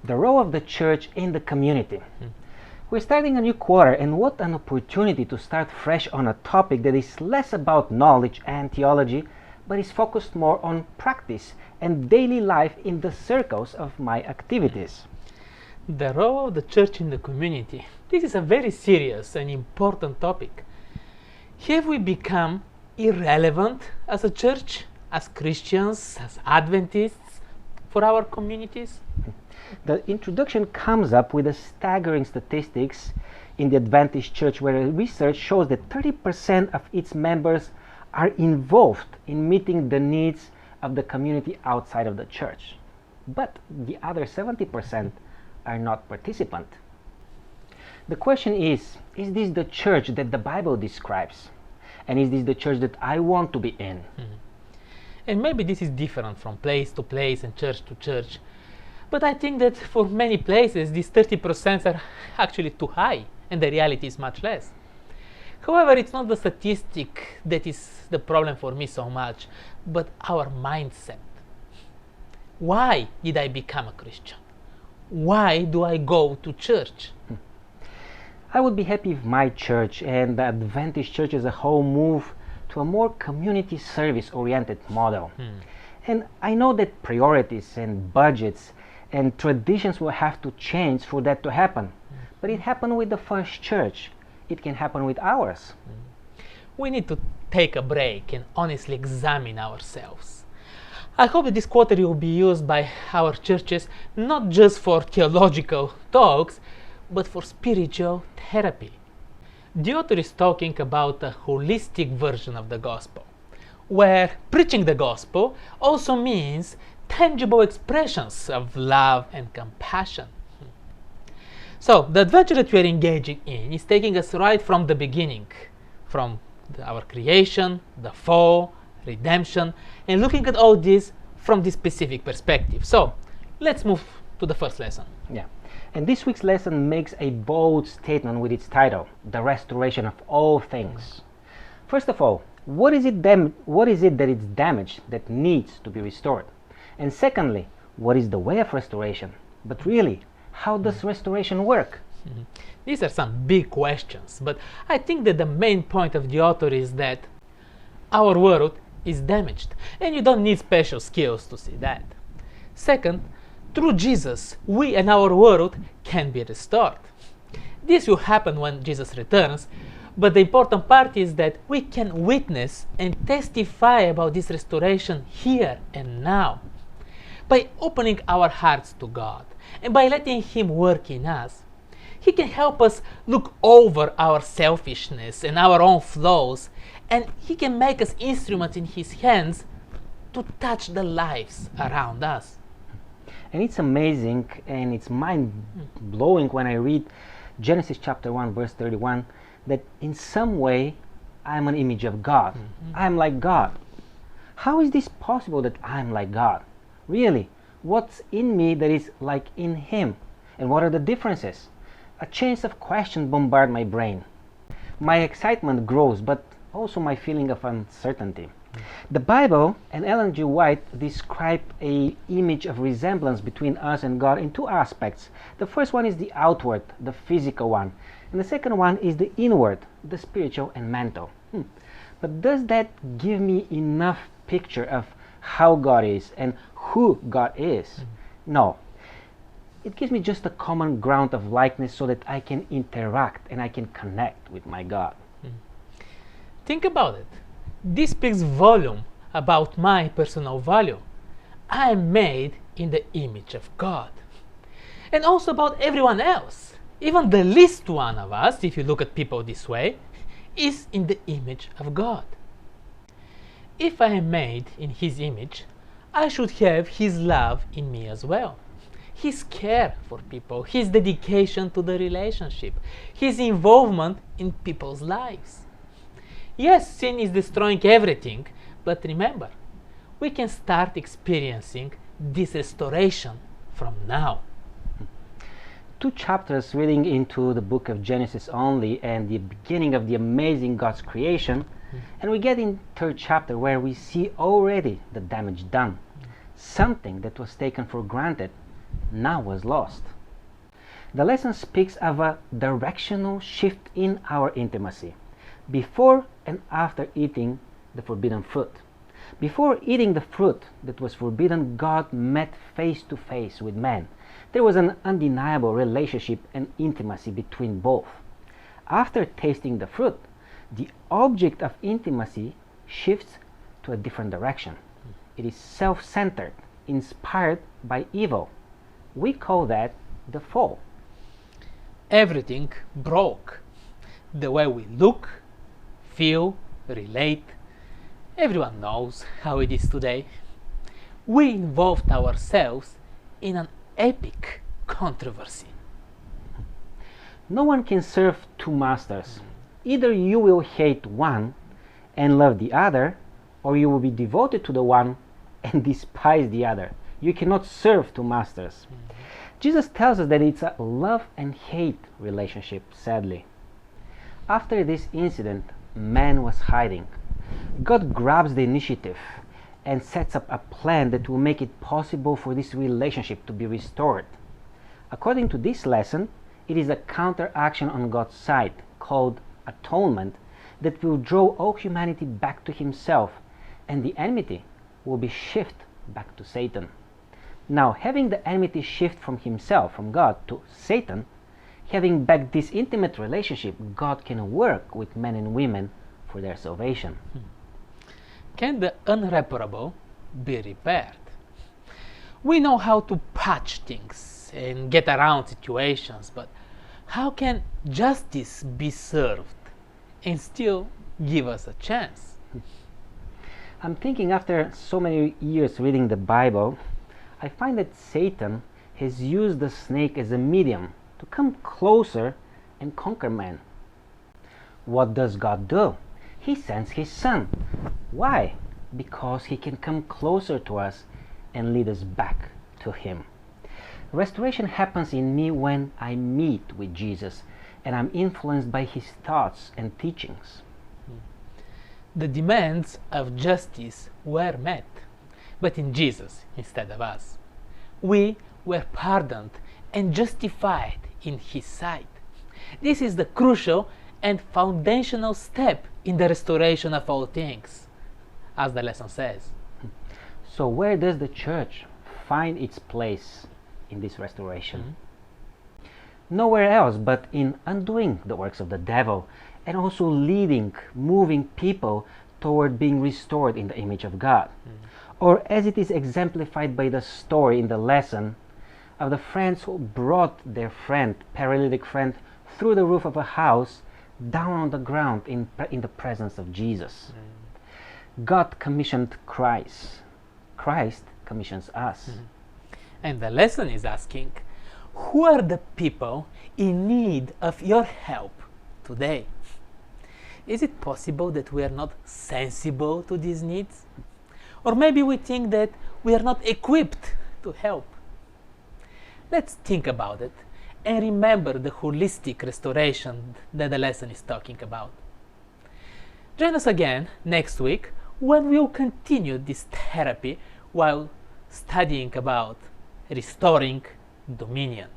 The role of the church in the community. We're starting a new quarter, and what an opportunity to start fresh on a topic that is less about knowledge and theology, but is focused more on practice and daily life in the circles of my activities. The role of the church in the community. This is a very serious and important topic. Have we become irrelevant as a church, as Christians, as Adventists, for our communities? The introduction comes up with the staggering statistics in the Adventist Church, where research shows that 30% of its members are involved in meeting the needs of the community outside of the church. But the other 70% are not participant. The question is this the church that the Bible describes? And is this the church that I want to be in? And maybe this is different from place to place and church to church. But I think that for many places, these 30% are actually too high, and the reality is much less. However, it's not the statistic that is the problem for me so much, but our mindset. Why did I become a Christian? Why do I go to church? I would be happy if my church and the Adventist church as a whole move to a more community service oriented model. And I know that priorities and budgets and traditions will have to change for that to happen. But it happened with the first church. It can happen with ours. We need to take a break and honestly examine ourselves. I hope that this quarter will be used by our churches not just for theological talks, but for spiritual therapy. The author is talking about a holistic version of the gospel, where preaching the gospel also means tangible expressions of love and compassion. So, the adventure that we are engaging in is taking us right from the beginning, from our creation, the fall, redemption, and looking at all this from this specific perspective. So, let's move to the first lesson. Yeah. And this week's lesson makes a bold statement with its title, The Restoration of All Things. First of all, what is it that is damaged that needs to be restored? And secondly, what is the way of restoration? But really, how does restoration work? These are some big questions, but I think that the main point of the author is that our world is damaged, and you don't need special skills to see that. Second, through Jesus, we and our world can be restored. This will happen when Jesus returns, but the important part is that we can witness and testify about this restoration here and now. By opening our hearts to God and by letting Him work in us, He can help us look over our selfishness and our own flaws, and He can make us instruments in His hands to touch the lives around us. And it's amazing and it's mind-blowing when I read Genesis chapter 1 verse 31 that in some way I'm an image of God. I'm like God. How is this possible that I'm like God? Really, what's in me that is like in Him? And what are the differences? A chain of questions bombard my brain. My excitement grows, but also my feeling of uncertainty. The Bible and Ellen G. White describe an image of resemblance between us and God in two aspects. The first one is the outward, the physical one. And the second one is the inward, the spiritual and mental. But does that give me enough picture of how God is and who God is? No. It gives me just a common ground of likeness so that I can interact and I can connect with my God. Think about it. This speaks volume about my personal value. I am made in the image of God. And also about everyone else. Even the least one of us, if you look at people this way, is in the image of God. If I am made in His image, I should have His love in me as well. His care for people, His dedication to the relationship, His involvement in people's lives. Yes, sin is destroying everything, but remember, we can start experiencing this restoration from now. 2 chapters reading into the book of Genesis only and the beginning of the amazing God's creation, and we get in 3rd chapter where we see already the damage done. Something that was taken for granted now was lost. The lesson speaks of a directional shift in our intimacy, before and after eating the forbidden fruit. Before eating the fruit that was forbidden, God met face to face with man. There was an undeniable relationship and intimacy between both. After tasting the fruit, the object of intimacy shifts to a different direction. It is self-centered, inspired by evil. We call that the fall. Everything broke. The way we look, feel, relate. Everyone knows how it is today. We involved ourselves in an epic controversy. No one can serve two masters. Either you will hate one and love the other, or you will be devoted to the one and despise the other. You cannot serve two masters. Jesus tells us that it's a love and hate relationship, sadly. After this incident, man was hiding. God grabs the initiative and sets up a plan that will make it possible for this relationship to be restored. According to this lesson, it is a counteraction on God's side, called Atonement, that will draw all humanity back to Himself, and the enmity will be shifted back to Satan. Now, having the enmity shift from Himself, from God, to Satan, having back this intimate relationship, God can work with men and women for their salvation. Can the unrepairable be repaired? We know how to patch things and get around situations, but how can justice be served and still give us a chance? I'm thinking, after so many years reading the Bible, I find that Satan has used the snake as a medium to come closer and conquer man. What does God do? He sends His Son. Why? Because He can come closer to us and lead us back to Him. Restoration happens in me when I meet with Jesus and I'm influenced by His thoughts and teachings. The demands of justice were met, but in Jesus instead of us. We were pardoned and justified in His sight. This is the crucial and foundational step in the restoration of all things, as the lesson says. So where does the church find its place in this restoration? Nowhere else but in undoing the works of the devil, and also leading, moving people toward being restored in the image of God. Or as it is exemplified by the story in the lesson of the friends who brought their paralytic friend, through the roof of a house down on the ground in the presence of Jesus. God commissioned Christ. Christ commissions us. And the lesson is asking, who are the people in need of your help today? Is it possible that we are not sensible to these needs? Or maybe we think that we are not equipped to help. Let's think about it and remember the holistic restoration that the lesson is talking about. Join us again next week when we'll continue this therapy while studying about restoring dominion.